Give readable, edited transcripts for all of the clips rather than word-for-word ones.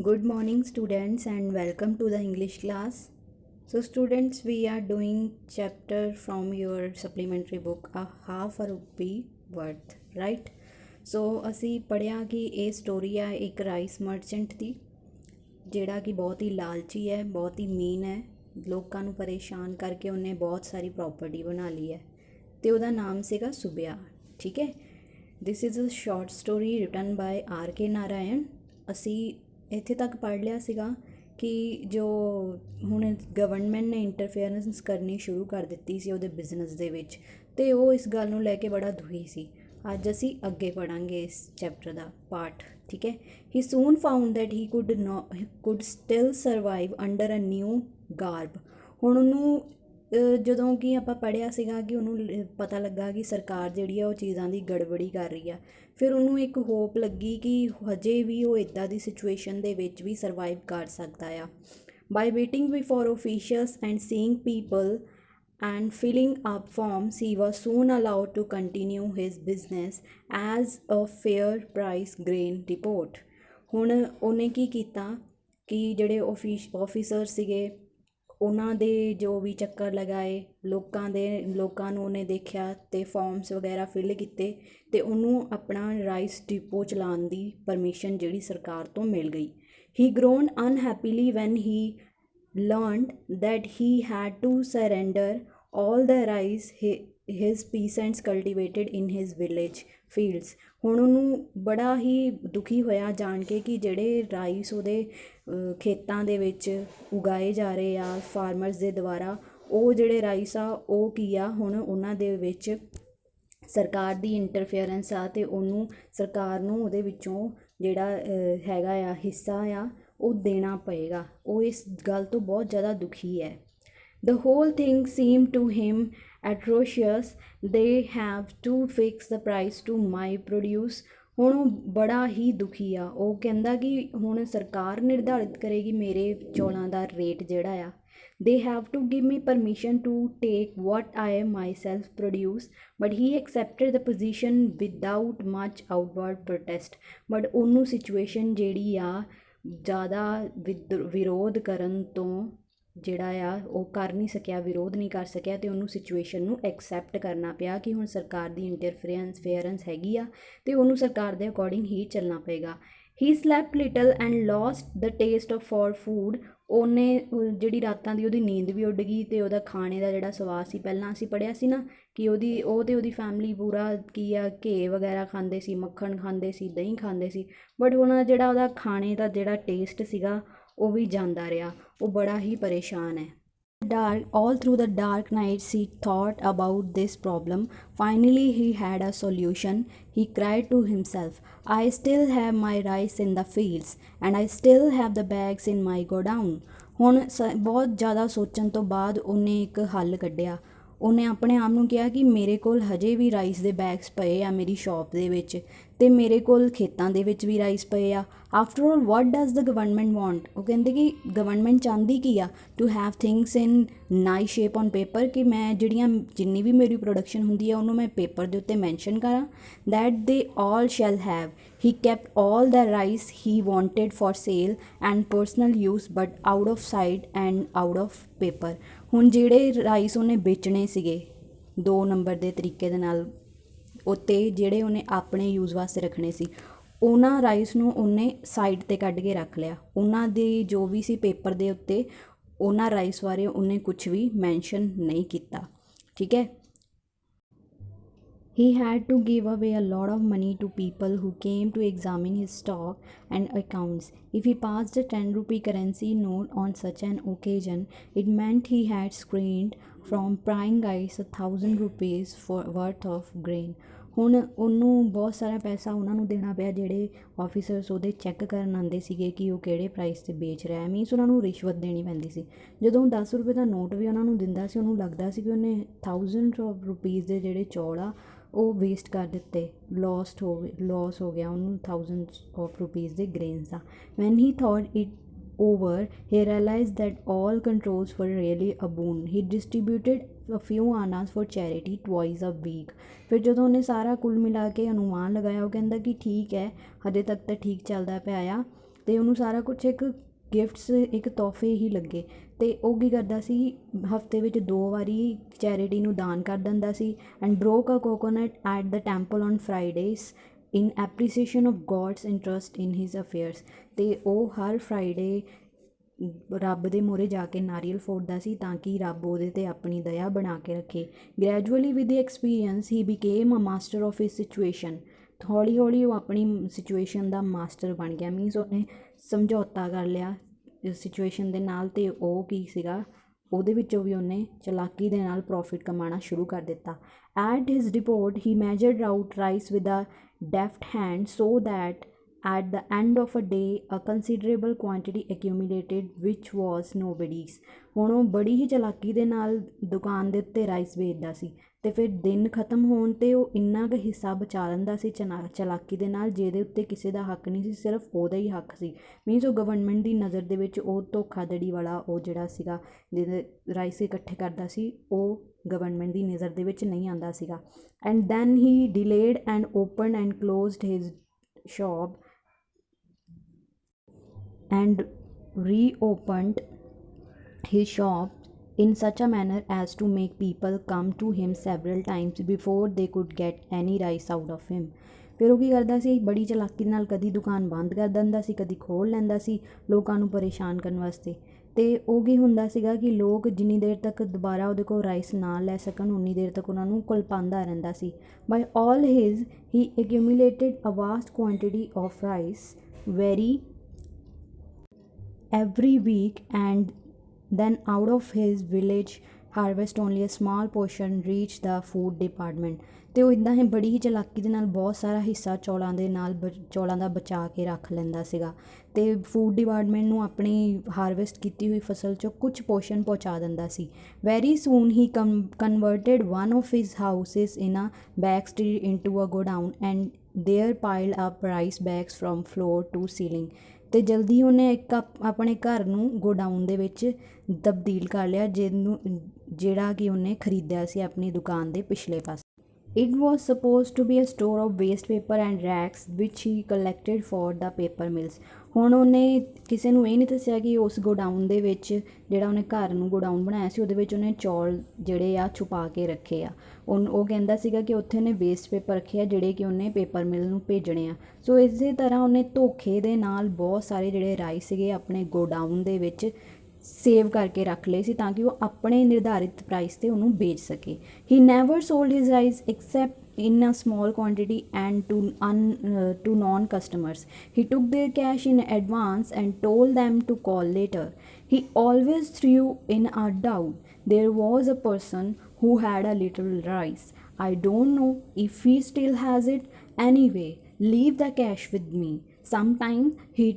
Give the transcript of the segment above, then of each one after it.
Good morning students and welcome to the English class. So students, we are doing chapter from your supplementary book A Half a Rupee Worth, right? So ਅਸੀਂ ਪੜ੍ਹਿਆ ਕਿ ਇਹ story ਆ ਇੱਕ rice merchant ਦੀ ਜਿਹੜਾ ਕਿ ਬਹੁਤ ਹੀ ਲਾਲਚੀ ਹੈ, ਬਹੁਤ ਹੀ ਮੀਨ ਹੈ, ਲੋਕਾਂ ਨੂੰ ਪਰੇਸ਼ਾਨ ਕਰਕੇ ਉਹਨੇ ਬਹੁਤ ਸਾਰੀ ਪ੍ਰੋਪਰਟੀ ਬਣਾ ਲਈ ਹੈ ਤੇ ਉਹਦਾ ਨਾਮ ਸੀਗਾ ਸੁਬਿਆ। ਠੀਕ ਹੈ, this is a short story written by R.K. Narayan. ਅਸੀਂ ਇੱਥੇ ਤੱਕ ਪੜ੍ਹ ਲਿਆ ਸੀਗਾ ਕਿ ਜੋ ਹੁਣ ਗਵਰਨਮੈਂਟ ਨੇ ਇੰਟਰਫੇਅਰੈਂਸ ਕਰਨੀ ਸ਼ੁਰੂ ਕਰ ਦਿੱਤੀ ਸੀ ਉਹਦੇ ਬਿਜ਼ਨਸ ਦੇ ਵਿੱਚ ਅਤੇ ਉਹ ਇਸ ਗੱਲ ਨੂੰ ਲੈ ਕੇ ਬੜਾ ਦੁਖੀ ਸੀ। ਅੱਜ ਅਸੀਂ ਅੱਗੇ ਪੜ੍ਹਾਂਗੇ ਇਸ ਚੈਪਟਰ ਦਾ ਪਾਰਟ। ਠੀਕ ਹੈ, he soon found that he could still survive under a new garb. ਹੁਣ ਉਹਨੂੰ ਜਦੋਂ ਕਿ ਆਪਾਂ ਪੜ੍ਹਿਆ ਸੀਗਾ ਕਿ ਉਹਨੂੰ ਪਤਾ ਲੱਗਾ ਕਿ ਸਰਕਾਰ ਜਿਹੜੀ ਆ ਉਹ ਚੀਜ਼ਾਂ ਦੀ ਗੜਬੜੀ ਕਰ ਰਹੀ ਆ, ਫਿਰ ਉਹਨੂੰ ਇੱਕ ਹੋਪ ਲੱਗੀ ਕਿ ਹਜੇ ਵੀ ਉਹ ਇੱਦਾਂ ਦੀ ਸਿਚੁਏਸ਼ਨ ਦੇ ਵਿੱਚ ਵੀ ਸਰਵਾਈਵ ਕਰ ਸਕਦਾ ਆ। By waiting before officials and seeing people and filling up forms, he was soon allowed to continue his business as a fair price grain depot। ਹੁਣ ਉਹਨੇ ਕੀ ਕੀਤਾ ਕਿ ਜਿਹੜੇ ਆਫੀਸਰ ਸੀਗੇ ਉਹਨਾਂ ਦੇ ਜੋ ਵੀ ਚੱਕਰ ਲਗਾਏ, ਲੋਕਾਂ ਨੂੰ ਉਹਨੇ ਦੇਖਿਆ ਅਤੇ ਫਾਰਮਸ ਵਗੈਰਾ ਫਿਲ ਕੀਤੇ ਅਤੇ ਉਹਨੂੰ ਆਪਣਾ ਰਾਈਸ ਡਿਪੋ ਚਲਾਉਣ ਦੀ ਪਰਮਿਸ਼ਨ ਜਿਹੜੀ ਸਰਕਾਰ ਤੋਂ ਮਿਲ ਗਈ। He grown unhappily when he learned that he had to surrender all the rice his peasants cultivated in his village fields। ਹੁਣ ਉਹਨੂੰ ਬੜਾ ਹੀ ਦੁਖੀ ਹੋਇਆ ਜਾਣ ਕੇ ਕਿ ਜਿਹੜੇ ਰਾਈਸ ਉਹਦੇ ਖੇਤਾਂ ਦੇ ਵਿੱਚ ਉਗਾਏ ਜਾ ਰਹੇ ਆ ਫਾਰਮਰਸ ਦੇ ਦੁਆਰਾ, ਉਹ ਜਿਹੜੇ ਰਾਈਸ ਆ ਉਹ ਕੀ ਆ ਹੁਣ ਉਹਨਾਂ ਦੇ ਵਿੱਚ ਸਰਕਾਰ ਦੀ ਇੰਟਰਫੇਅਰੈਂਸ ਆ ਅਤੇ ਉਹਨੂੰ ਸਰਕਾਰ ਨੂੰ ਉਹਦੇ ਵਿੱਚੋਂ ਜਿਹੜਾ ਹੈਗਾ ਆ ਹਿੱਸਾ ਆ ਉਹ ਦੇਣਾ ਪਏਗਾ। ਉਹ ਇਸ ਗੱਲ ਤੋਂ ਬਹੁਤ ਜ਼ਿਆਦਾ ਦੁਖੀ ਹੈ। The whole thing seemed to him atrocious। They have to fix the price to my produce। ਹੁਣ ਉਹ ਬੜਾ ਹੀ ਦੁਖੀ ਆ। ਉਹ ਕਹਿੰਦਾ ਕਿ ਹੁਣ ਸਰਕਾਰ ਨਿਰਧਾਰਿਤ ਕਰੇਗੀ ਮੇਰੇ ਚੌਲਾਂ ਦਾ ਰੇਟ ਜਿਹੜਾ ਆ। They have to give me permission to take what I myself produce, but he accepted the position without much outward protest। but ਉਹਨੂੰ ਸਿਚੁਏਸ਼ਨ ਜਿਹੜੀ ਆ ਜ਼ਿਆਦਾ ਵਿਰੋਧ ਕਰਨ ਤੋਂ ਜਿਹੜਾ ਆ ਉਹ ਕਰ ਨਹੀਂ ਸਕਿਆ, ਵਿਰੋਧ ਨਹੀਂ ਕਰ ਸਕਿਆ ਅਤੇ ਉਹਨੂੰ ਸਿਚੁਏਸ਼ਨ ਨੂੰ ਐਕਸੈਪਟ ਕਰਨਾ ਪਿਆ ਕਿ ਹੁਣ ਸਰਕਾਰ ਦੀ ਇੰਟਰਫੇਅਰੈਂਸ ਹੈਗੀ ਆ ਅਤੇ ਉਹਨੂੰ ਸਰਕਾਰ ਦੇ ਅਕੋਰਡਿੰਗ ਹੀ ਚੱਲਣਾ ਪਏਗਾ। He slept little and lost the taste for food. ਉਹਨੇ ਜਿਹੜੀ ਰਾਤਾਂ ਦੀ ਉਹਦੀ ਨੀਂਦ ਵੀ ਉੱਡ ਗਈ ਅਤੇ ਉਹਦਾ ਖਾਣੇ ਦਾ ਜਿਹੜਾ ਸਵਾਦ ਸੀ, ਪਹਿਲਾਂ ਅਸੀਂ ਪੜ੍ਹਿਆ ਸੀ ਨਾ ਕਿ ਉਹਦੀ ਫੈਮਿਲੀ ਪੂਰਾ ਕੀ ਆ ਘੇ ਵਗੈਰਾ ਖਾਂਦੇ ਸੀ, ਮੱਖਣ ਖਾਂਦੇ ਸੀ, ਦਹੀਂ ਖਾਂਦੇ ਸੀ, ਬਟ ਹੁਣ ਜਿਹੜਾ ਉਹਦਾ ਖਾਣੇ ਦਾ ਜਿਹੜਾ ਟੇਸਟ ਸੀਗਾ ਉਹ ਵੀ ਜਾਂਦਾ ਰਿਹਾ। ਉਹ ਬੜਾ ਹੀ ਪਰੇਸ਼ਾਨ ਹੈ। All through the dark nights he thought about this problem. Finally he had a solution. He cried to himself, I still have my rice in the fields and I still have the bags in my godown। ਹੁਣ ਬਹੁਤ ਜ਼ਿਆਦਾ ਸੋਚਣ ਤੋਂ ਬਾਅਦ ਉਹਨੇ ਇੱਕ ਹੱਲ ਕੱਢਿਆ। ਉਹਨੇ ਆਪਣੇ ਆਪ ਨੂੰ ਕਿਹਾ ਕਿ ਮੇਰੇ ਕੋਲ ਹਜੇ ਵੀ ਰਾਈਸ ਦੇ ਬੈਗਸ ਪਏ ਆ ਮੇਰੀ ਸ਼ੌਪ ਦੇ ਵਿੱਚ ਅਤੇ ਮੇਰੇ ਕੋਲ ਖੇਤਾਂ ਦੇ ਵਿੱਚ ਵੀ ਰਾਈਸ ਪਏ ਆ। After all what does the government want. ਉਹ ਕਹਿੰਦੇ ਕਿ ਗਵਰਨਮੈਂਟ ਚਾਹੁੰਦੀ ਕੀ ਆ, to have things in nice shape on paper, ਕਿ ਮੈਂ ਜਿੰਨੀ ਵੀ ਮੇਰੀ ਪ੍ਰੋਡਕਸ਼ਨ ਹੁੰਦੀ ਆ ਉਹਨੂੰ ਮੈਂ ਪੇਪਰ ਦੇ ਉੱਤੇ ਮੈਂਸ਼ਨ ਕਰਾਂ। ਦੈਟ ਦੇ ਆਲ shell have. He kept all the rice he wanted for sale and personal use but out of site and out of paper. ਹੁਣ ਜਿਹੜੇ ਰਾਈਸ ਉਹਨੇ ਵੇਚਣੇ ਸੀਗੇ 2 ਨੰਬਰ ਦੇ ਤਰੀਕੇ ਦੇ ਨਾਲ ਉੱਤੇ, ਜਿਹੜੇ ਉਹਨੇ ਆਪਣੇ ਯੂਜ਼ ਵਾਸਤੇ ਰੱਖਣੇ ਸੀ, ਉਹਨਾਂ ਰਾਈਸ ਨੂੰ ਉਹਨੇ ਸਾਈਡ 'ਤੇ ਕੱਢ ਕੇ ਰੱਖ ਲਿਆ। ਉਹਨਾਂ ਦੀ ਜੋ ਵੀ ਸੀ ਪੇਪਰ ਦੇ ਉੱਤੇ ਉਹਨਾਂ ਰਾਈਸ ਬਾਰੇ ਉਹਨੇ ਕੁਛ ਵੀ ਮੈਂਸ਼ਨ ਨਹੀਂ ਕੀਤਾ। ਠੀਕ ਹੈ, he had to give away a lot of money to people who came to examine his stock and accounts। If he passed a 10 rupee currency note on such an occasion, it meant he had screened from prying eyes 1,000 rupees worth of grain। ਹੁਣ ਉਹਨੂੰ ਬਹੁਤ ਸਾਰਾ ਪੈਸਾ ਉਹਨਾਂ ਨੂੰ ਦੇਣਾ ਪਿਆ ਜਿਹੜੇ ਆਫਿਸਰਸ ਉਹਦੇ ਚੈੱਕ ਕਰਨ ਆਉਂਦੇ ਸੀਗੇ ਕਿ ਉਹ ਕਿਹੜੇ ਪ੍ਰਾਈਸ 'ਤੇ ਵੇਚ ਰਿਹਾ। ਮੀਨਸ ਉਹਨਾਂ ਨੂੰ ਰਿਸ਼ਵਤ ਦੇਣੀ ਪੈਂਦੀ ਸੀ। ਜਦੋਂ 10 ਰੁਪਏ ਦਾ ਨੋਟ ਵੀ ਉਹਨਾਂ ਨੂੰ ਦਿੰਦਾ ਸੀ ਉਹਨੂੰ ਲੱਗਦਾ ਸੀ ਕਿ ਉਹਨੇ 1000 ਰੁਪੀਜ਼ ਦੇ ਜਿਹੜੇ ਚੌਲ ਆ ਉਹ ਵੇਸਟ ਕਰ ਦਿੱਤੇ, ਲੋਸ ਹੋ ਗਿਆ ਉਹਨੂੰ 1000 ਰੁਪੀਜ਼ ਦੇ grains the. Van he thought it over, he realized that all controls were really a boon। He distributed a few annas for charity twice a week। ਫਿਰ ਜਦੋਂ ਉਹਨੇ ਸਾਰਾ ਕੁੱਲ ਮਿਲਾ ਕੇ ਅਨੁਮਾਨ ਲਗਾਇਆ ਉਹ ਕਹਿੰਦਾ ਕਿ ਠੀਕ ਹੈ ਹਜੇ ਤੱਕ ਤਾਂ ਠੀਕ ਚੱਲਦਾ ਪਿਆ ਆ ਤੇ ਉਹਨੂੰ ਸਾਰਾ ਕੁਛ ਇੱਕ ਗਿਫਟਸ ਇੱਕ ਤੋਹਫੇ ਹੀ ਲੱਗੇ। ਅਤੇ ਉਹ ਕੀ ਕਰਦਾ ਸੀ, ਹਫ਼ਤੇ ਵਿੱਚ 2 ਵਾਰੀ ਚੈਰਿਟੀ ਨੂੰ ਦਾਨ ਕਰ ਦਿੰਦਾ ਸੀ। And broke a coconut at the temple on Fridays in appreciation of God's interest in his affairs. ਅਤੇ ਉਹ ਹਰ ਫਰਾਈਡੇ ਰੱਬ ਦੇ ਮੂਹਰੇ ਜਾ ਕੇ ਨਾਰੀਅਲ ਫੋੜਦਾ ਸੀ ਤਾਂ ਕਿ ਰੱਬ ਉਹਦੇ 'ਤੇ ਆਪਣੀ ਦਇਆ ਬਣਾ ਕੇ ਰੱਖੇ। Gradually with the experience he became a master of his situation. ਹੌਲੀ ਹੌਲੀ ਉਹ ਆਪਣੀ ਸਿਚੁਏਸ਼ਨ ਦਾ ਮਾਸਟਰ ਬਣ ਗਿਆ, ਮੀਨਸ ਉਹਨੇ ਸਮਝੌਤਾ ਕਰ ਲਿਆ ਸਿਚੁਏਸ਼ਨ ਦੇ ਨਾਲ। ਅਤੇ ਉਹ ਕੀ ਸੀਗਾ, ਉਹਦੇ ਵਿੱਚੋਂ ਵੀ ਉਹਨੇ ਚਲਾਕੀ ਦੇ ਨਾਲ ਪ੍ਰੋਫਿਟ ਕਮਾਉਣਾ ਸ਼ੁਰੂ ਕਰ ਦਿੱਤਾ। At his report he measured out rice with a deft hand so that at the end of a day a considerable quantity accumulated which was nobody's। ਹੁਣ ਉਹ ਬੜੀ ਹੀ ਚਲਾਕੀ ਦੇ ਨਾਲ ਦੁਕਾਨ ਦੇ ਉੱਤੇ ਰਾਈਸ ਵੇਚਦਾ ਸੀ ਅਤੇ ਫਿਰ ਦਿਨ ਖਤਮ ਹੋਣ 'ਤੇ ਉਹ ਇੰਨਾ ਕੁ ਹਿੱਸਾ ਬਚਾ ਲੈਂਦਾ ਸੀ ਚਲਾਕੀ ਦੇ ਨਾਲ ਜਿਹਦੇ ਉੱਤੇ ਕਿਸੇ ਦਾ ਹੱਕ ਨਹੀਂ ਸੀ, ਸਿਰਫ ਉਹਦਾ ਹੀ ਹੱਕ ਸੀ। ਮੀਨਸ ਉਹ ਗਵਰਨਮੈਂਟ ਦੀ ਨਜ਼ਰ ਦੇ ਵਿੱਚ ਉਹ ਧੋਖਾਧੜੀ ਵਾਲਾ ਉਹ ਜਿਹੜਾ ਸੀਗਾ ਜਿਹਦੇ ਰਾਈਸ ਇਕੱਠੇ ਕਰਦਾ ਸੀ, ਉਹ ਗਵਰਨਮੈਂਟ ਦੀ ਨਜ਼ਰ ਦੇ ਵਿੱਚ ਨਹੀਂ ਆਉਂਦਾ ਸੀਗਾ। And then he delayed and open and closed his shop and reopened his shop in such a manner as to make people come to him several times before they could get any rice out of him। ਫਿਰ ਉਹ ਕੀ ਕਰਦਾ ਸੀ, ਬੜੀ ਚਲਾਕੀ ਨਾਲ ਕਦੀ ਦੁਕਾਨ ਬੰਦ ਕਰ ਦਿੰਦਾ ਸੀ, ਕਦੀ ਖੋਲ੍ਹ ਲੈਂਦਾ ਸੀ ਲੋਕਾਂ ਨੂੰ ਪਰੇਸ਼ਾਨ ਕਰਨ ਵਾਸਤੇ। ਅਤੇ ਉਹ ਕੀ ਹੁੰਦਾ ਸੀਗਾ ਕਿ ਲੋਕ ਜਿੰਨੀ ਦੇਰ ਤੱਕ ਦੁਬਾਰਾ ਉਹਦੇ ਕੋਲ ਰਾਈਸ ਨਾ ਲੈ ਸਕਣ ਉਨੀ ਦੇਰ ਤੱਕ ਉਹਨਾਂ ਨੂੰ ਕੁਲਪਾਉਂਦਾ ਰਹਿੰਦਾ ਸੀ। By all his he accumulated a vast quantity of rice very every week, and then out of his village harvest only a small portion reach the food department। ਅਤੇ ਉਹ ਇੱਦਾਂ ਹੀ ਬੜੀ ਹੀ ਚਲਾਕੀ ਦੇ ਨਾਲ ਬਹੁਤ ਸਾਰਾ ਹਿੱਸਾ ਚੌਲਾਂ ਦਾ ਬਚਾ ਕੇ ਰੱਖ ਲੈਂਦਾ ਸੀਗਾ ਅਤੇ ਫੂਡ ਡਿਪਾਰਟਮੈਂਟ ਨੂੰ ਆਪਣੀ ਹਾਰਵੈਸਟ ਕੀਤੀ ਹੋਈ ਫਸਲ 'ਚੋਂ ਕੁਛ ਪੋਰਸ਼ਨ ਪਹੁੰਚਾ ਦਿੰਦਾ ਸੀ। Very soon he converted one of his houses in a back street into a godown and there piled up rice bags from floor to ceiling. ਅਤੇ ਜਲਦੀ ਉਹਨੇ ਇੱਕ ਆਪਣੇ ਘਰ ਨੂੰ ਗੋਡਾਊਨ ਦੇ ਵਿੱਚ ਤਬਦੀਲ ਕਰ ਲਿਆ ਜਿਹੜਾ ਕਿ ਉਹਨੇ ਖਰੀਦਿਆ ਸੀ ਆਪਣੀ ਦੁਕਾਨ ਦੇ ਪਿਛਲੇ ਪਾਸੇ। It was suppose to be a store of waste paper and rags which he collected for the paper mills. ਹੁਣ ਉਹਨੇ ਕਿਸੇ ਨੂੰ ਇਹ ਨਹੀਂ ਦੱਸਿਆ ਕਿ ਉਸ ਗੋਡਾਊਨ ਦੇ ਵਿੱਚ ਜਿਹੜਾ ਉਹਨੇ ਘਰ ਨੂੰ ਗੋਡਾਊਨ ਬਣਾਇਆ ਸੀ ਉਹਦੇ ਵਿੱਚ ਉਹਨੇ ਚੌਲ ਜਿਹੜੇ ਆ ਛੁਪਾ ਕੇ ਰੱਖੇ ਆ। ਉਹ ਕਹਿੰਦਾ ਸੀਗਾ ਕਿ ਉੱਥੇ ਉਹਨੇ ਵੇਸਟ ਪੇਪਰ ਰੱਖੇ ਆ ਜਿਹੜੇ ਕਿ ਉਹਨੇ ਪੇਪਰ ਮਿਲ ਨੂੰ ਭੇਜਣੇ ਆ। ਸੋ ਇਸੇ ਤਰ੍ਹਾਂ ਉਹਨੇ ਧੋਖੇ ਦੇ ਨਾਲ ਬਹੁਤ ਸਾਰੇ ਜਿਹੜੇ ਰਾਈਸ ਸੀਗੇ ਆਪਣੇ ਗੋਡਾਊਨ ਦੇ ਵਿੱਚ ਸੇਵ ਕਰਕੇ ਰੱਖ ਲਏ ਸੀ ਤਾਂ ਕਿ ਉਹ ਆਪਣੇ ਨਿਰਧਾਰਿਤ ਪ੍ਰਾਈਸ 'ਤੇ ਉਹਨੂੰ ਵੇਚ ਸਕੇ। He never sold his rice except in a small quantity and to non customers। He took their cash in advance and told them to call later। He always threw in a doubt there was a person who had a little rice। I don't know if he still has it, anyway leave the cash with me। Sometimes he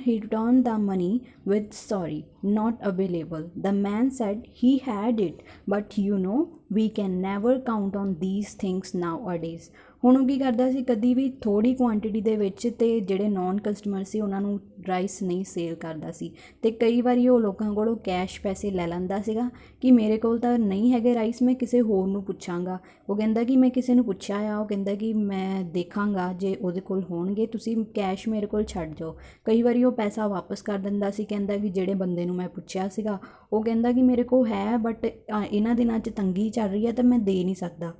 returned the money with sorry not available। The man said he had it, but you know we can never count on these things nowadays। ਹੁਣ ਉਹ ਕੀ ਕਰਦਾ ਸੀ, ਕਦੀ ਵੀ ਥੋੜ੍ਹੀ quantity ਦੇ ਵਿੱਚ ਅਤੇ ਜਿਹੜੇ non customer ਸੀ ਉਹਨਾਂ ਨੂੰ ਰਾਈਸ ਨਹੀਂ ਸੇਲ ਕਰਦਾ ਸੀ। ਅਤੇ ਕਈ ਵਾਰੀ ਉਹ ਲੋਕਾਂ ਕੋਲੋਂ ਕੈਸ਼ ਪੈਸੇ ਲੈ ਲੈਂਦਾ ਸੀਗਾ ਕਿ ਮੇਰੇ ਕੋਲ ਤਾਂ ਨਹੀਂ ਹੈਗੇ ਰਾਈਸ, ਮੈਂ ਕਿਸੇ ਹੋਰ ਨੂੰ ਪੁੱਛਾਂਗਾ। ਉਹ ਕਹਿੰਦਾ ਕਿ ਮੈਂ ਕਿਸੇ ਨੂੰ ਪੁੱਛਿਆ ਆ, ਉਹ ਕਹਿੰਦਾ ਕਿ ਮੈਂ ਦੇਖਾਂਗਾ ਜੇ ਉਹਦੇ ਕੋਲ ਹੋਣਗੇ, ਤੁਸੀਂ ਕੈਸ਼ ਮੇਰੇ ਕੋਲ ਛੱਡ ਜਾਓ। ਕਈ ਵਾਰੀ ਉਹ ਪੈਸਾ ਵਾਪਸ ਕਰ ਦਿੰਦਾ ਸੀ, ਕਹਿੰਦਾ ਕਿ ਜਿਹੜੇ ਬੰਦੇ ਨੂੰ ਮੈਂ ਪੁੱਛਿਆ ਸੀਗਾ ਉਹ ਕਹਿੰਦਾ ਕਿ ਮੇਰੇ ਕੋਲ ਹੈ ਬਟ ਇਹਨਾਂ ਦਿਨਾਂ 'ਚ ਤੰਗੀ ਚੱਲ ਰਹੀ ਹੈ ਤਾਂ ਮੈਂ ਦੇ ਨਹੀਂ ਸਕਦਾ।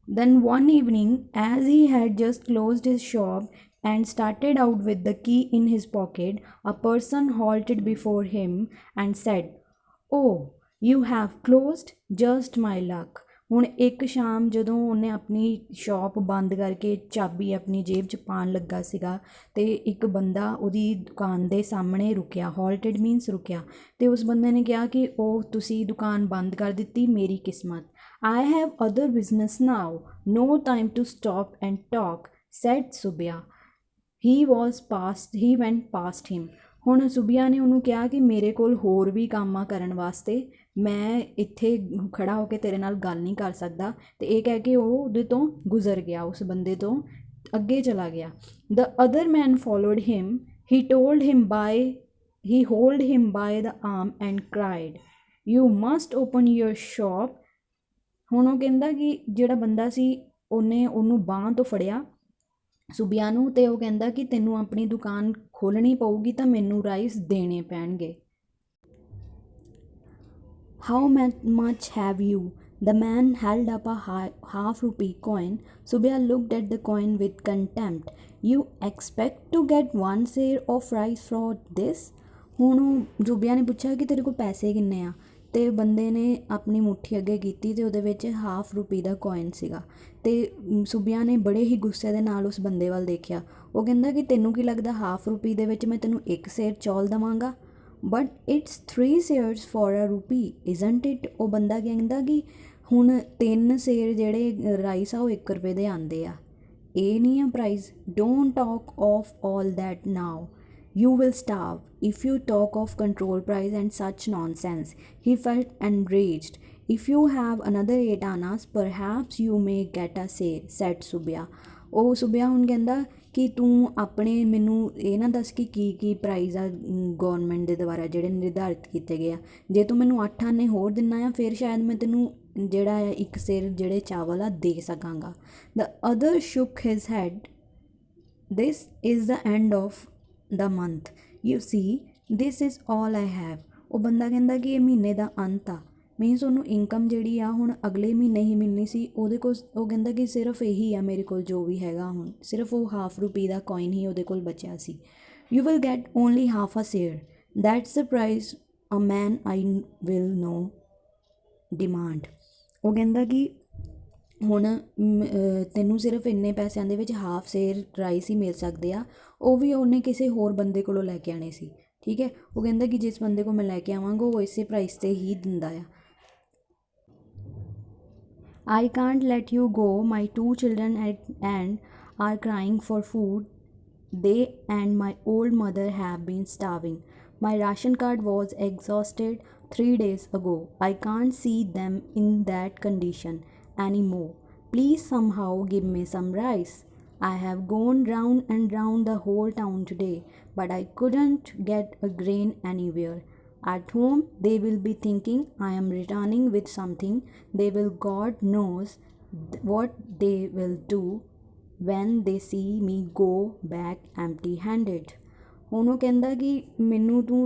Then one evening as he had just closed his shop and started out with the key in his pocket, a person halted before him and said, oh you have closed, just my luck। ਹੁਣ ਇੱਕ ਸ਼ਾਮ ਜਦੋਂ ਉਹਨੇ ਆਪਣੀ shop ਬੰਦ ਕਰਕੇ ਚਾਬੀ ਆਪਣੀ ਜੇਬ 'ਚ ਪਾਉਣ ਲੱਗਾ ਸੀਗਾ ਅਤੇ ਇੱਕ ਬੰਦਾ ਉਹਦੀ ਦੁਕਾਨ ਦੇ ਸਾਹਮਣੇ ਰੁਕਿਆ। ਹਾਲਟਡ ਮੀਨਸ ਰੁਕਿਆ। ਅਤੇ ਉਸ ਬੰਦੇ ਨੇ ਕਿਹਾ ਕਿ ਉਹ ਤੁਸੀਂ ਦੁਕਾਨ ਬੰਦ ਕਰ ਦਿੱਤੀ, ਮੇਰੀ ਕਿਸਮਤ। I have other business now, no time to stop and talk, said Subia। He went past him। ਹੁਣ ਸੁਬੀਆ ਨੇ ਉਹਨੂੰ ਕਿਹਾ ਕਿ ਮੇਰੇ ਕੋਲ ਹੋਰ ਵੀ ਕੰਮ ਆ ਕਰਨ ਵਾਸਤੇ, ਮੈਂ ਇੱਥੇ ਖੜਾ ਹੋ ਕੇ ਤੇਰੇ ਨਾਲ ਗੱਲ ਨਹੀਂ ਕਰ ਸਕਦਾ। ਅਤੇ ਇਹ ਕਹਿ ਕੇ ਉਹ ਉਹਦੇ ਤੋਂ ਗੁਜ਼ਰ ਗਿਆ, ਉਸ ਬੰਦੇ ਤੋਂ ਅੱਗੇ ਚਲਾ ਗਿਆ। The other man followed him। He held him by the arm and cried, you must open your shop। ਹੁਣ ਉਹ ਕਹਿੰਦਾ ਕਿ ਜਿਹੜਾ ਬੰਦਾ ਸੀ ਉਹਨੇ ਉਹਨੂੰ ਬਾਂਹ ਤੋਂ ਫੜਿਆ ਸੁਬੀਆ ਨੂੰ, ਅਤੇ ਉਹ ਕਹਿੰਦਾ ਕਿ ਤੈਨੂੰ ਆਪਣੀ ਦੁਕਾਨ ਖੋਲ੍ਹਣੀ ਪਊਗੀ ਤਾਂ ਮੈਨੂੰ ਰਾਈਸ ਦੇਣੇ ਪੈਣਗੇ। How much have you? The man held up a half rupee coin. Subia looked at the coin with contempt. You expect to get 1 seer of rice for this? ਹੁਣ ਜ਼ੁਬੀਆ ਨੇ ਪੁੱਛਿਆ ਕਿ ਤੇਰੇ ਕੋਲ ਪੈਸੇ ਕਿੰਨੇ ਆ, ਅਤੇ ਬੰਦੇ ਨੇ ਆਪਣੀ ਮੁੱਠੀ ਅੱਗੇ ਕੀਤੀ ਅਤੇ ਉਹਦੇ ਵਿੱਚ ਹਾਫ ਰੁਪੀ ਦਾ ਕੋਇਨ ਸੀਗਾ। ਅਤੇ ਸੁਬੀਆ ਨੇ ਬੜੇ ਹੀ ਗੁੱਸੇ ਦੇ ਨਾਲ ਉਸ ਬੰਦੇ ਵੱਲ ਦੇਖਿਆ। ਉਹ ਕਹਿੰਦਾ ਕਿ ਤੈਨੂੰ ਕੀ ਲੱਗਦਾ ਹਾਫ ਰੁਪੀ ਦੇ ਵਿੱਚ ਮੈਂ ਤੈਨੂੰ 1 ਸੇਰ ਚੌਲ ਦੇਵਾਂਗਾ? But it's 3 seers for a rupee isn't it. ਉਹ ਬੰਦਾ ਕਹਿੰਦਾ ਕਿ ਹੁਣ 3 ਸੇਰ ਜਿਹੜੇ ਰਾਈਸ ਆ ਉਹ 1 ਰੁਪਏ ਦੇ ਆਉਂਦੇ ਆ, ਇਹ ਨਹੀਂ ਆ price. Don't talk of all that now, you will starve if you talk of control price and such nonsense. He felt enraged. If you have another 8 annas, perhaps you may get a say, said Subia. ਉਹ ਸੁਬਿਆ ਹੁਣ ਕਹਿੰਦਾ ਕਿ ਤੂੰ ਆਪਣੇ ਮੈਨੂੰ ਇਹ ਨਾ ਦੱਸ ਕਿ ਕੀ ਪ੍ਰਾਈਜ਼ ਆ ਗੌਰਮੈਂਟ ਦੇ ਦੁਆਰਾ ਜਿਹੜੇ ਨਿਰਧਾਰਿਤ ਕੀਤੇ ਗਏ ਆ। ਜੇ ਤੂੰ ਮੈਨੂੰ 8 ਆਨੇ ਹੋਰ ਦਿੰਦਾ ਆ ਫਿਰ ਸ਼ਾਇਦ ਮੈਂ ਤੈਨੂੰ ਜਿਹੜਾ ਆ 1 ਸੇਰ ਜਿਹੜੇ ਚਾਵਲ ਆ ਦੇ ਸਕਾਂਗਾ। The other shook his head. This is the end of the month. You see, this is all I have. ਉਹ ਬੰਦਾ ਕਹਿੰਦਾ ਕਿ ਇਹ ਮਹੀਨੇ ਦਾ ਅੰਤ ਆ, ਮੀਨਸ ਉਹਨੂੰ ਇਨਕਮ ਜਿਹੜੀ ਆ ਹੁਣ ਅਗਲੇ ਮਹੀਨੇ ਹੀ ਮਿਲਣੀ ਸੀ ਉਹਦੇ ਕੋਲ। ਉਹ ਕਹਿੰਦਾ ਕਿ ਸਿਰਫ ਇਹੀ ਆ ਮੇਰੇ ਕੋਲ ਜੋ ਵੀ ਹੈਗਾ, ਹੁਣ ਸਿਰਫ ਉਹ ਹਾਫ ਰੁਪੀ ਦਾ ਕੋਇਨ ਹੀ ਉਹਦੇ ਕੋਲ ਬਚਿਆ ਸੀ। You will get only half a seer, that's the price a man I will no demand. ਉਹ ਕਹਿੰਦਾ ਕਿ ਹੁਣ ਤੈਨੂੰ ਸਿਰਫ ਇੰਨੇ ਪੈਸਿਆਂ ਦੇ ਵਿੱਚ ਹਾਫ ਸੇਰ ਰਾਈਸ ਹੀ ਮਿਲ ਸਕਦੇ ਆ, ਉਹ ਵੀ ਉਹਨੇ ਕਿਸੇ ਹੋਰ ਬੰਦੇ ਕੋਲੋਂ ਲੈ ਕੇ ਆਉਣੇ ਸੀ। ਠੀਕ ਹੈ, ਉਹ ਕਹਿੰਦਾ ਕਿ ਜਿਸ ਬੰਦੇ ਕੋਲ ਮੈਂ ਲੈ ਕੇ ਆਵਾਂਗਾ ਉਹ ਇਸੇ ਪ੍ਰਾਈਸ 'ਤੇ ਹੀ ਦਿੰਦਾ ਆ। I can't let you go. My 2 children are crying for food. They and my old mother have been starving. My ration card was exhausted 3 days ago. I can't see them in that condition anymore. Please somehow give me some rice. I have gone round and round the whole town today, but I couldn't get a grain anywhere. At home, they will be thinking I am returning with something. They will, God knows what they will do when they see me go back empty-handed. ਹੁਣ ਉਹ ਕਹਿੰਦਾ ਕਿ ਮੈਨੂੰ ਤੂੰ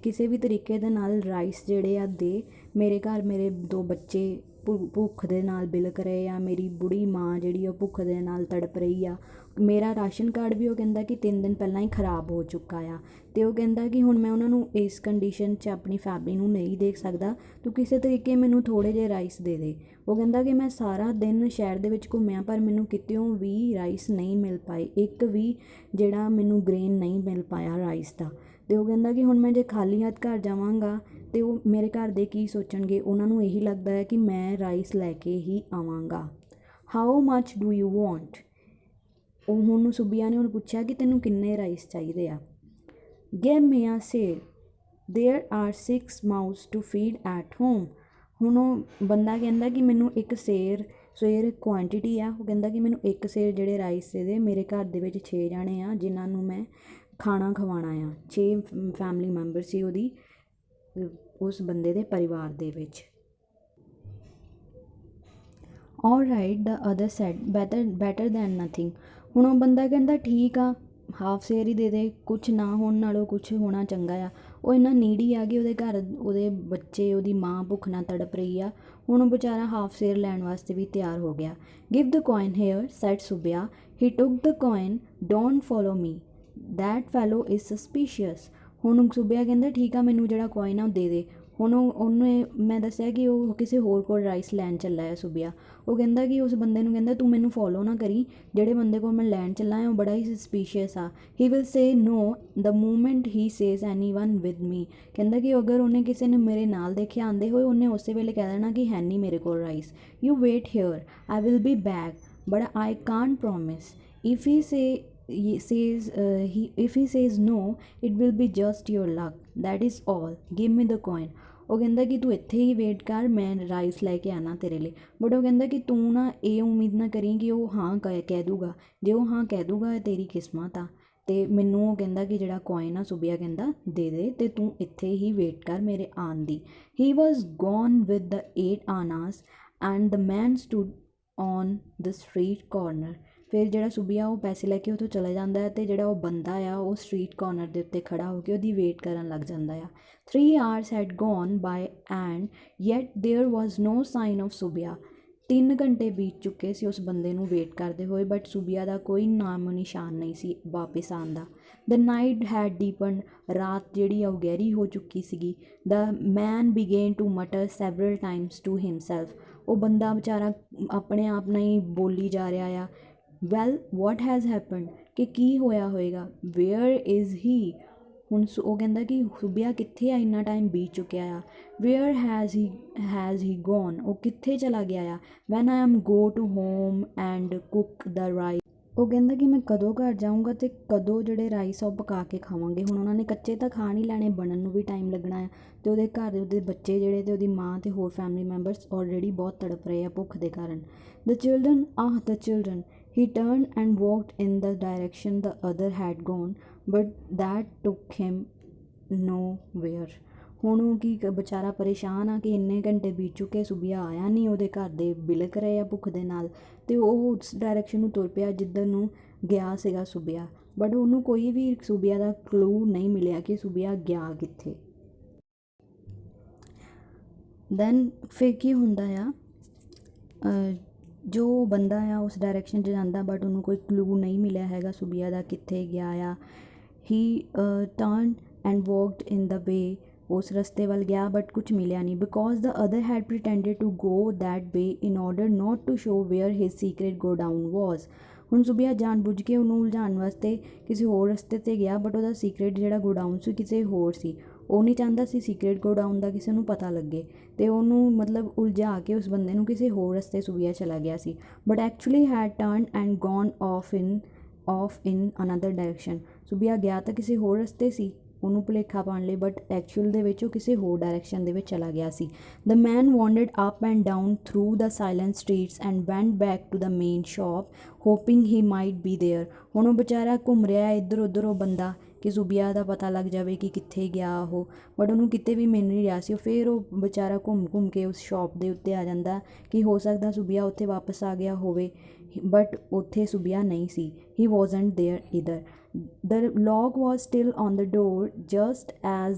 ਕਿਸੇ ਵੀ ਤਰੀਕੇ ਦੇ ਨਾਲ ਰਾਈਸ ਜਿਹੜੇ ਆ ਦੇ, ਮੇਰੇ ਘਰ ਮੇਰੇ 2 ਬੱਚੇ ਭੁੱਖ ਦੇ ਨਾਲ ਬਿਲਕ ਰਹੇ ਆ, ਮੇਰੀ ਬੁੜੀ ਮਾਂ ਜਿਹੜੀ ਉਹ ਭੁੱਖ ਦੇ ਨਾਲ ਤੜਪ ਰਹੀ ਆ, ਮੇਰਾ ਰਾਸ਼ਨ ਕਾਰਡ ਵੀ ਉਹ ਕਹਿੰਦਾ ਕਿ 3 ਦਿਨ ਪਹਿਲਾਂ ਹੀ ਖ਼ਰਾਬ ਹੋ ਚੁੱਕਾ ਆ। ਅਤੇ ਉਹ ਕਹਿੰਦਾ ਕਿ ਹੁਣ ਮੈਂ ਉਹਨਾਂ ਨੂੰ ਇਸ ਕੰਡੀਸ਼ਨ 'ਚ ਆਪਣੀ ਫੈਮਿਲੀ ਨੂੰ ਨਹੀਂ ਦੇਖ ਸਕਦਾ, ਤੂੰ ਕਿਸੇ ਤਰੀਕੇ ਮੈਨੂੰ ਥੋੜ੍ਹੇ ਜਿਹੇ ਰਾਈਸ ਦੇ ਦੇ। ਉਹ ਕਹਿੰਦਾ ਕਿ ਮੈਂ ਸਾਰਾ ਦਿਨ ਸ਼ਹਿਰ ਦੇ ਵਿੱਚ ਘੁੰਮਿਆ ਪਰ ਮੈਨੂੰ ਕਿਤਿਓਂ ਵੀ ਰਾਈਸ ਨਹੀਂ ਮਿਲ ਪਾਏ, ਇੱਕ ਵੀ ਜਿਹੜਾ ਮੈਨੂੰ ਗ੍ਰੇਨ ਨਹੀਂ ਮਿਲ ਪਾਇਆ ਰਾਈਸ ਦਾ। ਅਤੇ ਉਹ ਕਹਿੰਦਾ ਕਿ ਹੁਣ ਮੈਂ ਜੇ ਖਾਲੀ ਹੱਥ ਘਰ ਜਾਵਾਂਗਾ ਅਤੇ ਉਹ ਮੇਰੇ ਘਰ ਦੇ ਕੀ ਸੋਚਣਗੇ, ਉਹਨਾਂ ਨੂੰ ਇਹੀ ਲੱਗਦਾ ਹੈ ਕਿ ਮੈਂ ਰਾਈਸ ਲੈ ਕੇ ਹੀ ਆਵਾਂਗਾ। How much do you want? ਉਹ ਹੁਣ ਸੁਬੀਆ ਨੇ ਉਹਨੂੰ ਪੁੱਛਿਆ ਕਿ ਤੈਨੂੰ ਕਿੰਨੇ ਰਾਈਸ ਚਾਹੀਦੇ ਆ। Give me a seer, there are 6 mouths to feed at home. ਹੁਣ ਉਹ ਬੰਦਾ ਕਹਿੰਦਾ ਕਿ ਮੈਨੂੰ 1 ਸੇਰ ਕੁਆਂਟਿਟੀ ਆ, ਉਹ ਕਹਿੰਦਾ ਕਿ ਮੈਨੂੰ 1 ਸੇਰ ਜਿਹੜੇ ਰਾਈਸ ਦੇ, ਮੇਰੇ ਘਰ ਦੇ ਵਿੱਚ 6 ਜਾਣੇ ਆ ਜਿਨ੍ਹਾਂ ਨੂੰ ਮੈਂ ਖਾਣਾ ਖਵਾਉਣਾ ਆ। 6 ਫੈਮਿਲੀ ਮੈਂਬਰ ਸੀ ਉਹਦੀ, ਉਸ ਬੰਦੇ ਦੇ ਪਰਿਵਾਰ ਦੇ ਵਿੱਚ। All right, the other said, better than nothing. ਹੁਣ ਉਹ ਬੰਦਾ ਕਹਿੰਦਾ ਠੀਕ ਆ, ਹਾਫ ਸੇਰ ਹੀ ਦੇ ਦੇ, ਕੁਛ ਨਾ ਹੋਣ ਨਾਲੋਂ ਕੁਛ ਹੋਣਾ ਚੰਗਾ ਆ। ਉਹ ਇੰਨਾ ਨੀਡੀ ਆ ਕਿ ਉਹਦੇ ਘਰ ਉਹਦੇ ਬੱਚੇ, ਉਹਦੀ ਮਾਂ ਭੁੱਖ ਨਾਲ ਤੜਪ ਰਹੀ ਆ। ਹੁਣ ਉਹ ਵਿਚਾਰਾ ਹਾਫ ਸੇਰ ਲੈਣ ਵਾਸਤੇ ਵੀ ਤਿਆਰ ਹੋ ਗਿਆ। Give the coin here, said Subbiah. He took the coin. Don't follow me, that fellow is suspicious. ਹੁਣ ਸੁਬਿਆ ਕਹਿੰਦਾ ਠੀਕ ਆ, ਮੈਨੂੰ ਜਿਹੜਾ ਕੋਇਨ ਆ ਉਹ ਦੇ ਦੇ। ਹੁਣ ਉਹਨੇ ਮੈਂ ਦੱਸਿਆ ਕਿ ਉਹ ਕਿਸੇ ਹੋਰ ਕੋਲ ਰਾਈਸ ਲੈਣ ਚੱਲਾ ਹੈ ਸੁਬਿਆ। ਉਹ ਕਹਿੰਦਾ ਕਿ ਉਸ ਬੰਦੇ ਨੂੰ ਕਹਿੰਦਾ ਤੂੰ ਮੈਨੂੰ ਫੋਲੋ ਨਾ ਕਰੀ, ਜਿਹੜੇ ਬੰਦੇ ਕੋਲ ਮੈਂ ਲੈਣ ਚੱਲਾ ਹੈ ਉਹ ਬੜਾ ਹੀ ਸਸਪੀਸ਼ੀਅਸ ਆ। He will say no the moment he says any one with me. ਕਹਿੰਦਾ ਕਿ ਅਗਰ ਉਹਨੇ ਕਿਸੇ ਨੇ ਮੇਰੇ ਨਾਲ ਦੇਖਿਆ ਆਉਂਦੇ ਹੋਏ, ਉਹਨੇ ਉਸੇ ਵੇਲੇ ਕਹਿ ਦੇਣਾ ਕਿ ਹੈ ਨਹੀਂ ਮੇਰੇ ਕੋਲ rice. You wait here, I will be back, but I can't promise. If he says no, it will be just your luck, that is all. Give me the coin. ਉਹ ਕਹਿੰਦਾ ਕਿ ਤੂੰ ਇੱਥੇ ਹੀ ਵੇਟ ਕਰ, ਮੈਂ ਰਾਈਸ ਲੈ ਕੇ ਆਉਣਾ ਤੇਰੇ ਲਈ। ਬਟ ਉਹ ਕਹਿੰਦਾ ਕਿ ਤੂੰ ਨਾ ਇਹ ਉਮੀਦ ਨਾ ਕਰੀ ਕਿ ਉਹ ਹਾਂ ਕਹਿ ਦੂਗਾ, ਜੇ ਉਹ ਹਾਂ ਕਹਿ ਦੂਗਾ ਤੇਰੀ ਕਿਸਮਤ ਆ। ਅਤੇ ਮੈਨੂੰ ਉਹ ਕਹਿੰਦਾ ਕਿ ਜਿਹੜਾ ਕੋਇਨ ਆ ਸੁਬਿਆ ਕਹਿੰਦਾ ਦੇ ਦੇ, ਅਤੇ ਤੂੰ ਇੱਥੇ ਹੀ ਵੇਟ ਕਰ ਮੇਰੇ ਆਉਣ ਦੀ। He was gone with the 8 annas and the man stood on the street corner. ਫਿਰ ਜਿਹੜਾ ਸੁਬੀਆ ਉਹ ਪੈਸੇ ਲੈ ਕੇ ਉੱਥੋਂ ਚਲਾ ਜਾਂਦਾ ਹੈ, ਅਤੇ ਜਿਹੜਾ ਉਹ ਬੰਦਾ ਆ ਉਹ ਸਟਰੀਟ ਕਾਰਨਰ ਦੇ ਉੱਤੇ ਖੜਾ ਹੋ ਕੇ ਉਹਦੀ ਵੇਟ ਕਰਨ ਲੱਗ ਜਾਂਦਾ ਆ। 3 hours had gone by and yet there was no sign of ਸੁਬੀਆ। 3 ਘੰਟੇ ਬੀਤ ਚੁੱਕੇ ਸੀ ਉਸ ਬੰਦੇ ਨੂੰ ਵੇਟ ਕਰਦੇ ਹੋਏ, ਬਟ ਸੁਬੀਆ ਦਾ ਕੋਈ ਨਾਮੋ ਨਿਸ਼ਾਨ ਨਹੀਂ ਸੀ ਵਾਪਿਸ ਆਉਣ ਦਾ। ਦ ਨਾਈਟ ਹੈਡ ਡੀਪਨਡ, ਰਾਤ ਜਿਹੜੀ ਆ ਉਹ ਗਹਿਰੀ ਹੋ ਚੁੱਕੀ ਸੀਗੀ। ਦ ਮੈਨ ਬਿਗੇਨ to matar several Times to himself, ਉਹ ਬੰਦਾ ਵਿਚਾਰਾ ਆਪਣੇ ਆਪ ਨਾਲ ਹੀ ਬੋਲੀ ਜਾ ਰਿਹਾ ਆ, ਵੈਲ ਵਾਟ ਹੈਜ਼ ਹੈਪਨਡ, ਕਿ ਕੀ ਹੋਇਆ ਹੋਏਗਾ, ਵੇਅਰ ਇਜ਼ ਹੀ। ਹੁਣ ਉਹ ਕਹਿੰਦਾ ਕਿ ਸੁਬੀਆ ਕਿੱਥੇ ਆ, ਇੰਨਾ ਟਾਈਮ ਬੀਤ ਚੁੱਕਿਆ ਆ। ਵੇਅਰ ਹੈਜ਼ ਹੀ ਗੋਨ, ਉਹ ਕਿੱਥੇ ਚਲਾ ਗਿਆ ਆ। When I am go to home and cook the rice, ਉਹ ਕਹਿੰਦਾ ਕਿ ਮੈਂ ਕਦੋਂ ਘਰ ਜਾਊਂਗਾ ਅਤੇ ਕਦੋਂ ਜਿਹੜੇ ਰਾਈਸ ਆ ਉਹ ਪਕਾ ਕੇ ਖਾਵਾਂਗੇ। ਹੁਣ ਉਹਨਾਂ ਨੇ ਕੱਚੇ ਤਾਂ ਖਾ ਨਹੀਂ ਲੈਣੇ, ਬਣਨ ਨੂੰ ਵੀ ਟਾਈਮ ਲੱਗਣਾ ਆ, ਅਤੇ ਉਹਦੇ ਘਰ ਦੇ ਉਹਦੇ ਬੱਚੇ ਜਿਹੜੇ ਅਤੇ ਉਹਦੀ ਮਾਂ ਅਤੇ ਹੋਰ ਫੈਮਿਲੀ ਮੈਂਬਰਸ ਆਲਰੇਡੀ ਬਹੁਤ ਤੜਪ ਰਹੇ ਆ ਭੁੱਖ ਦੇ ਕਾਰਨ। ਦ children he turned and walked in the direction the other had gone, but that took him nowhere। ਹੁਣ ਉਹ ਕੀ ਵਿਚਾਰਾ ਪਰੇਸ਼ਾਨ ਆ ਕਿ ਇੰਨੇ ਘੰਟੇ ਬੀਤ ਚੁੱਕੇ, ਸੁਬੀਆ ਆਇਆ ਨਹੀਂ, ਉਹਦੇ ਘਰ ਦੇ ਬਿਲਕ ਰਹੇ ਆ ਭੁੱਖ ਦੇ ਨਾਲ, ਅਤੇ ਉਹ ਉਸ ਡਾਇਰੈਕਸ਼ਨ ਨੂੰ ਤੁਰ ਪਿਆ ਜਿੱਧਰ ਨੂੰ ਗਿਆ ਸੀਗਾ ਸੁਬੀਆ, ਬਟ ਉਹਨੂੰ ਕੋਈ ਵੀ ਸੁਬੀਆ ਦਾ ਕਲੂ ਨਹੀਂ ਮਿਲਿਆ ਕਿ ਸੁਬੀਆ ਗਿਆ ਕਿੱਥੇ। ਦੈਨ ਫਿਰ ਕੀ ਹੁੰਦਾ ਆ, ਜੋ ਬੰਦਾ ਆ ਉਸ ਡਾਇਰੈਕਸ਼ਨ 'ਚ ਜਾਂਦਾ, ਬਟ ਉਹਨੂੰ ਕੋਈ ਕਲੂ ਨਹੀਂ ਮਿਲਿਆ ਹੈਗਾ ਸੁਬੀਆ ਦਾ ਕਿੱਥੇ ਗਿਆ ਆ। ਹੀ ਟਰਨ ਐਂਡ ਵੋਕਡ ਇਨ ਦ ਵੇ, ਉਸ ਰਸਤੇ ਵੱਲ ਗਿਆ ਬਟ ਕੁਛ ਮਿਲਿਆ ਨਹੀਂ, because the other had pretended to go that way in order not to show where his secret godown was. ਹੁਣ ਸੁਬੀਆ ਜਾਣ ਬੁੱਝ ਕੇ ਉਹਨੂੰ ਉਲਝਾਉਣ ਵਾਸਤੇ ਕਿਸੇ ਹੋਰ ਰਸਤੇ 'ਤੇ ਗਿਆ, ਬਟ ਉਹਦਾ ਸੀਕਰੇਟ ਜਿਹੜਾ ਗੋਡਾਊਨ ਸੀ ਕਿਸੇ ਹੋਰ ਸੀ। ਉਹ ਨਹੀਂ ਚਾਹੁੰਦਾ ਸੀ ਸੀਕਰੇਟ ਗੋਡਾਊਨ ਦਾ ਕਿਸੇ ਨੂੰ ਪਤਾ ਲੱਗੇ, ਅਤੇ ਉਹਨੂੰ ਮਤਲਬ ਉਲਝਾ ਕੇ ਉਸ ਬੰਦੇ ਨੂੰ ਕਿਸੇ ਹੋਰ ਰਸਤੇ ਸੁਬੀਆ ਚਲਾ ਗਿਆ ਸੀ, but actually had turn and gone off in another direction. Subbiah ਗਿਆ ਤਾਂ ਕਿਸੇ ਹੋਰ ਰਸਤੇ ਸੀ ਉਹਨੂੰ ਭੁਲੇਖਾ ਪਾਉਣ ਲਈ, ਬਟ ਐਕਚੁਅਲ ਦੇ ਵਿੱਚ ਉਹ ਕਿਸੇ ਹੋਰ ਡਾਇਰੈਕਸ਼ਨ ਦੇ ਵਿੱਚ ਚਲਾ ਗਿਆ ਸੀ। The man wandered up and down through the silent streets and went back to the main shop hoping he might be there. ਹੁਣ ਉਹ ਵਿਚਾਰਾ ਘੁੰਮ ਰਿਹਾ ਇੱਧਰ ਉੱਧਰ ਉਹ ਬੰਦਾ ਕਿ ਸੁਬੀਆ ਦਾ ਪਤਾ ਲੱਗ ਜਾਵੇ ਕਿ ਕਿੱਥੇ ਗਿਆ ਉਹ, ਬਟ ਉਹਨੂੰ ਕਿਤੇ ਵੀ ਮਿਲ ਨਹੀਂ ਰਿਹਾ ਸੀ। ਫਿਰ ਉਹ ਵਿਚਾਰਾ ਘੁੰਮ ਕੇ ਉਸ ਸ਼ੌਪ ਦੇ ਉੱਤੇ ਆ ਜਾਂਦਾ ਕਿ ਹੋ ਸਕਦਾ ਸੁਬੀਆ ਉੱਥੇ ਵਾਪਸ ਆ ਗਿਆ ਹੋਵੇ, ਬਟ ਉੱਥੇ ਸੁਬੀਆ ਨਹੀਂ ਸੀ। He wasn't there either. The lock was still on the door just as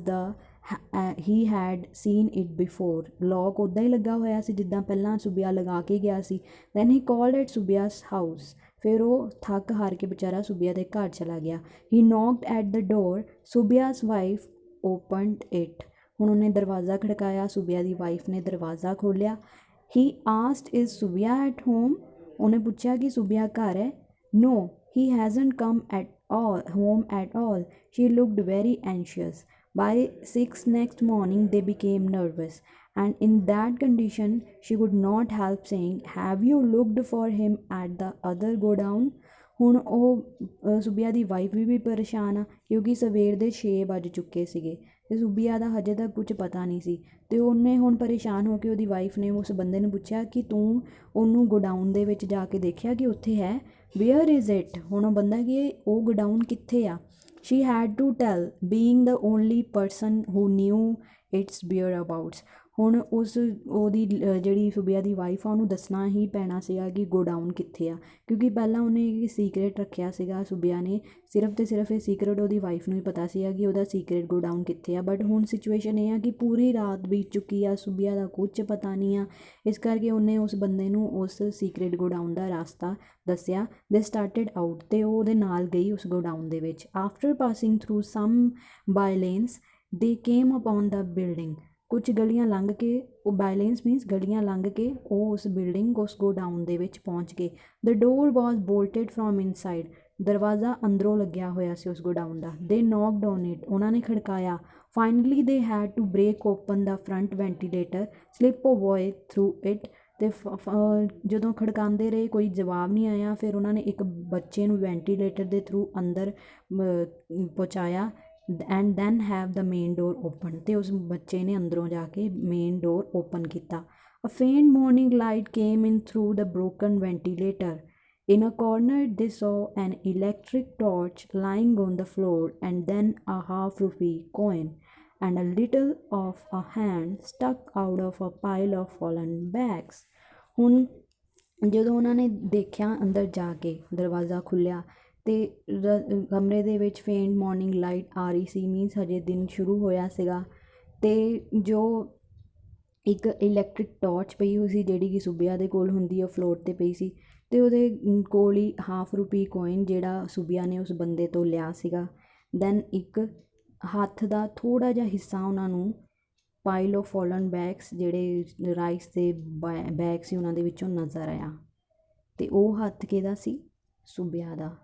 he had seen it before। lock ਉੱਦਾਂ ਹੀ ਲੱਗਾ ਹੋਇਆ ਸੀ ਜਿੱਦਾਂ ਪਹਿਲਾਂ ਸੁਬੀਆ ਲਗਾ ਕੇ ਗਿਆ ਸੀ। then he called at ਸੁਬੀਆ's house। ਫਿਰ ਉਹ ਥੱਕ ਹਾਰ ਕੇ ਵਿਚਾਰਾ ਸੁਬੀਆ ਦੇ ਘਰ ਚਲਾ ਗਿਆ। he knocked at the door। ਸੁਬੀਆ's wife opened it। ਹੁਣ ਉਹਨੇ ਦਰਵਾਜ਼ਾ ਖੜਕਾਇਆ, ਸੁਬੀਆ ਦੀ ਵਾਈਫ ਨੇ ਦਰਵਾਜ਼ਾ ਖੋਲ੍ਹਿਆ। he asked is ਸੁਬੀਆ at home। ਉਹਨੇ ਪੁੱਛਿਆ ਕਿ ਸੁਬੀਆ ਘਰ ਹੈ। no he hasn't come home at all। she looked very anxious। by 6 next morning they became nervous and in that condition she could not help saying have you looked for him at the other godown। ਹੁਣ ਉਹ ਸੁਬੀਆ ਦੀ wife ਵੀ ਪਰੇਸ਼ਾਨ ਆ ਕਿਉਂਕਿ ਸਵੇਰ ਦੇ 6 ਵੱਜ ਚੁੱਕੇ ਸੀਗੇ ਅਤੇ ਸੁਬੀਆ ਦਾ ਹਜੇ ਤੱਕ ਕੁਝ ਪਤਾ ਨਹੀਂ ਸੀ, ਅਤੇ ਉਹਨੇ ਹੁਣ ਪਰੇਸ਼ਾਨ ਹੋ ਕੇ ਉਹਦੀ ਵਾਈਫ ਨੇ ਉਸ ਬੰਦੇ ਨੂੰ ਪੁੱਛਿਆ ਕਿ ਤੂੰ ਉਹਨੂੰ ਗੋਡਾਊਨ ਦੇ ਵਿੱਚ ਜਾ ਕੇ ਦੇਖਿਆ ਕਿ ਉੱਥੇ ਹੈ, ਵੇਅਰ ਇਜ਼ ਇਟ। ਹੁਣ ਉਹ ਬੰਦਾ ਕਿ ਉਹ ਗੋਡਾਊਨ ਕਿੱਥੇ ਆ। She had to tell being the only person who knew its whereabouts. ਹੁਣ ਉਹਦੀ ਜਿਹੜੀ ਸੁਬੀਆ ਦੀ ਵਾਈਫ ਆ ਉਹਨੂੰ ਦੱਸਣਾ ਹੀ ਪੈਣਾ ਸੀਗਾ ਕਿ ਗੋਡਾਊਨ ਕਿੱਥੇ ਆ, ਕਿਉਂਕਿ ਪਹਿਲਾਂ ਉਹਨੇ ਇਹ ਸੀਕਰੇਟ ਰੱਖਿਆ ਸੀਗਾ ਸੁਬੀਆ ਨੇ, ਸਿਰਫ ਅਤੇ ਸਿਰਫ ਇਹ ਸੀਕਰੇਟ ਉਹਦੀ ਵਾਈਫ ਨੂੰ ਹੀ ਪਤਾ ਸੀਗਾ ਕਿ ਉਹਦਾ ਸੀਕਰੇਟ ਗੋਡਾਊਨ ਕਿੱਥੇ ਆ। ਬਟ ਹੁਣ ਸਿਚੁਏਸ਼ਨ ਇਹ ਆ ਕਿ ਪੂਰੀ ਰਾਤ ਬੀਤ ਚੁੱਕੀ ਆ, ਸੁਬੀਆ ਦਾ ਕੁਝ ਪਤਾ ਨਹੀਂ ਆ, ਇਸ ਕਰਕੇ ਉਹਨੇ ਉਸ ਬੰਦੇ ਨੂੰ ਉਸ ਸੀਕਰੇਟ ਗੋਡਾਊਨ ਦਾ ਰਸਤਾ ਦੱਸਿਆ। ਦੇ ਸਟਾਰਟਡ ਆਊਟ, ਅਤੇ ਉਹ ਉਹਦੇ ਨਾਲ ਗਈ ਉਸ ਗੋਡਾਊਨ ਦੇ ਵਿੱਚ। After passing through some by lanes they came upon the building. ਕੁਝ ਗਲੀਆਂ ਲੰਘ ਕੇ, ਉਹ ਬਾਈਲੇਨਸ ਮੀਨਸ ਗਲੀਆਂ ਲੰਘ ਕੇ ਉਹ ਉਸ ਬਿਲਡਿੰਗ ਉਸ ਗੋਡਾਊਨ ਦੇ ਵਿੱਚ ਪਹੁੰਚ ਗਏ। ਦ ਡੋਰ ਵਾਜ਼ ਬੋਲਟਡ ਫਰੋਮ ਇਨਸਾਈਡ। ਦਰਵਾਜ਼ਾ ਅੰਦਰੋਂ ਲੱਗਿਆ ਹੋਇਆ ਸੀ ਉਸ ਗੋਡਾਊਨ ਦਾ। ਦੇ ਨੌਕਡ ਔਨ ਇਟ। ਉਹਨਾਂ ਨੇ ਖੜਕਾਇਆ। Finally they had to break open the front ventilator slip a boy through it. ਅਤੇ ਜਦੋਂ ਖੜਕਾਉਂਦੇ ਰਹੇ ਕੋਈ ਜਵਾਬ ਨਹੀਂ ਆਇਆ, ਫਿਰ ਉਹਨਾਂ ਨੇ ਇੱਕ ਬੱਚੇ ਨੂੰ ਵੈਂਟੀਲੇਟਰ ਦੇ ਥਰੂ ਅੰਦਰ ਪਹੁੰਚਾਇਆ। And then have the main door open. ਅਤੇ ਉਸ ਬੱਚੇ ਨੇ ਅੰਦਰੋਂ ਜਾ ਕੇ ਮੇਨ ਡੋਰ ਓਪਨ ਕੀਤਾ। A faint morning light came in through the broken ventilator. In a corner they saw an electric torch lying on the floor and then a half-rupee coin and a little of a hand stuck out of a pile of fallen bags। ਹੁਣ ਜਦੋਂ ਉਹਨਾਂ ਨੇ ਦੇਖਿਆ ਅੰਦਰ ਜਾ ਕੇ ਦਰਵਾਜ਼ਾ ਖੁੱਲ੍ਹਿਆ ਅਤੇ ਕਮਰੇ ਦੇ ਵਿੱਚ ਫੇਂਟ ਮੋਰਨਿੰਗ ਲਾਈਟ ਆ ਰਹੀ ਸੀ, ਮੀਨਸ ਹਜੇ ਦਿਨ ਸ਼ੁਰੂ ਹੋਇਆ ਸੀਗਾ। ਅਤੇ ਜੋ ਇੱਕ ਇਲੈਕਟ੍ਰਿਕ ਟੋਰਚ ਪਈ ਹੋਈ ਸੀ ਜਿਹੜੀ ਕਿ ਸੁਬਿਆ ਦੇ ਕੋਲ ਹੁੰਦੀ, ਉਹ ਫਲੋਰ 'ਤੇ ਪਈ ਸੀ, ਅਤੇ ਉਹਦੇ ਕੋਲ ਹੀ ₹1/2 ਕੋਇਨ ਜਿਹੜਾ ਸੁਬਿਆ ਨੇ ਉਸ ਬੰਦੇ ਤੋਂ ਲਿਆ ਸੀਗਾ। ਦੈਨ ਇੱਕ ਹੱਥ ਦਾ ਥੋੜ੍ਹਾ ਜਿਹਾ ਹਿੱਸਾ ਉਹਨਾਂ ਨੂੰ ਪਾਈਲ ਆਫ ਫੋਲਨ ਬੈਗਸ, ਜਿਹੜੇ ਰਾਈਸ ਦੇ ਬੈਗ ਸੀ ਉਹਨਾਂ ਦੇ ਵਿੱਚੋਂ ਨਜ਼ਰ ਆਇਆ, ਅਤੇ ਉਹ ਹੱਥ ਕਿਹਦਾ ਸੀ? ਸੁਬਿਆ ਦਾ।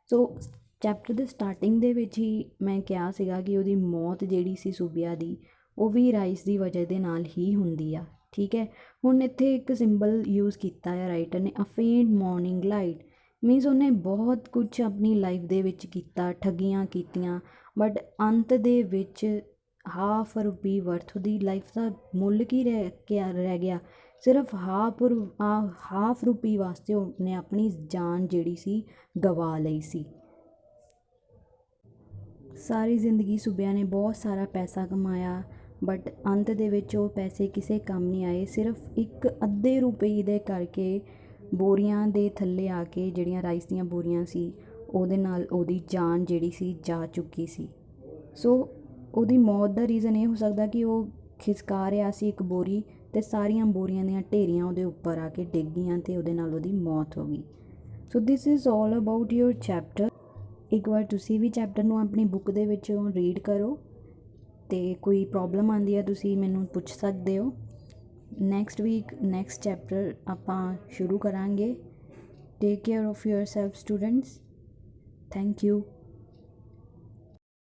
ਸੋ ਚੈਪਟਰ ਦੇ ਸਟਾਰਟਿੰਗ ਦੇ ਵਿੱਚ ਹੀ ਮੈਂ ਕਿਹਾ ਸੀਗਾ ਕਿ ਉਹਦੀ ਮੌਤ ਜਿਹੜੀ ਸੀ ਸੁਬਿਆ ਦੀ, ਉਹ ਵੀ ਰਾਈਸ ਦੀ ਵਜ੍ਹਾ ਦੇ ਨਾਲ ਹੀ ਹੁੰਦੀ ਆ। ਠੀਕ ਹੈ, ਹੁਣ ਇੱਥੇ ਇੱਕ ਸਿੰਬਲ ਯੂਜ਼ ਕੀਤਾ ਹੈ ਰਾਈਟਰ ਨੇ, ਅ ਫੇਂਟ ਮੋਰਨਿੰਗ ਲਾਈਟ, ਮੀਨਸ ਉਹਨੇ ਬਹੁਤ ਕੁਛ ਆਪਣੀ ਲਾਈਫ ਦੇ ਵਿੱਚ ਕੀਤਾ, ਠੱਗੀਆਂ ਕੀਤੀਆਂ, ਬਟ ਅੰਤ ਦੇ ਵਿੱਚ ₹1/2 ਵਰਥ ਉਹਦੀ ਲਾਈਫ ਦਾ ਮੁੱਲ ਕੀ ਰਹਿ ਗਿਆ? ਸਿਰਫ ₹1/2 ਵਾਸਤੇ ਉਹਨੇ ਆਪਣੀ ਜਾਨ ਜਿਹੜੀ ਸੀ ਗਵਾ ਲਈ ਸੀ। ਸਾਰੀ ਜ਼ਿੰਦਗੀ ਸੁਬਿਆ ਨੇ ਬਹੁਤ ਸਾਰਾ ਪੈਸਾ ਕਮਾਇਆ, ਬਟ ਅੰਤ ਦੇ ਵਿੱਚ ਉਹ ਪੈਸੇ ਕਿਸੇ ਕੰਮ ਨਹੀਂ ਆਏ। ਸਿਰਫ ਇੱਕ ਅੱਧੇ ਰੁਪਏ ਦੇ ਕਰਕੇ ਬੋਰੀਆਂ ਦੇ ਥੱਲੇ ਆ ਕੇ, ਜਿਹੜੀਆਂ ਰਾਈਸ ਦੀਆਂ ਬੋਰੀਆਂ ਸੀ, ਉਹਦੇ ਨਾਲ ਉਹਦੀ ਜਾਨ ਜਿਹੜੀ ਸੀ ਜਾ ਚੁੱਕੀ ਸੀ। ਸੋ ਉਹਦੀ ਮੌਤ ਦਾ ਰੀਜ਼ਨ ਇਹ ਹੋ ਸਕਦਾ ਕਿ ਉਹ ਖਿਸਕਾ ਰਿਹਾ ਸੀ ਇੱਕ ਬੋਰੀ, ਅਤੇ ਸਾਰੀਆਂ ਬੋਰੀਆਂ ਦੀਆਂ ਢੇਰੀਆਂ ਉਹਦੇ ਉੱਪਰ ਆ ਕੇ ਡਿੱਗ ਗਈਆਂ ਅਤੇ ਉਹਦੇ ਨਾਲ ਉਹਦੀ ਮੌਤ ਹੋ ਗਈ। So this is all about your chapter. ਇੱਕ ਵਾਰ ਤੁਸੀਂ ਵੀ ਚੈਪਟਰ ਨੂੰ ਆਪਣੀ ਬੁੱਕ ਦੇ ਵਿੱਚੋਂ ਰੀਡ ਕਰੋ, ਅਤੇ ਕੋਈ ਪ੍ਰੋਬਲਮ ਆਉਂਦੀ ਹੈ ਤੁਸੀਂ ਮੈਨੂੰ ਪੁੱਛ ਸਕਦੇ ਹੋ। ਨੈਕਸਟ ਵੀਕ ਨੈਕਸਟ ਚੈਪਟਰ ਆਪਾਂ ਸ਼ੁਰੂ ਕਰਾਂਗੇ। Take care of your self students. Thank you.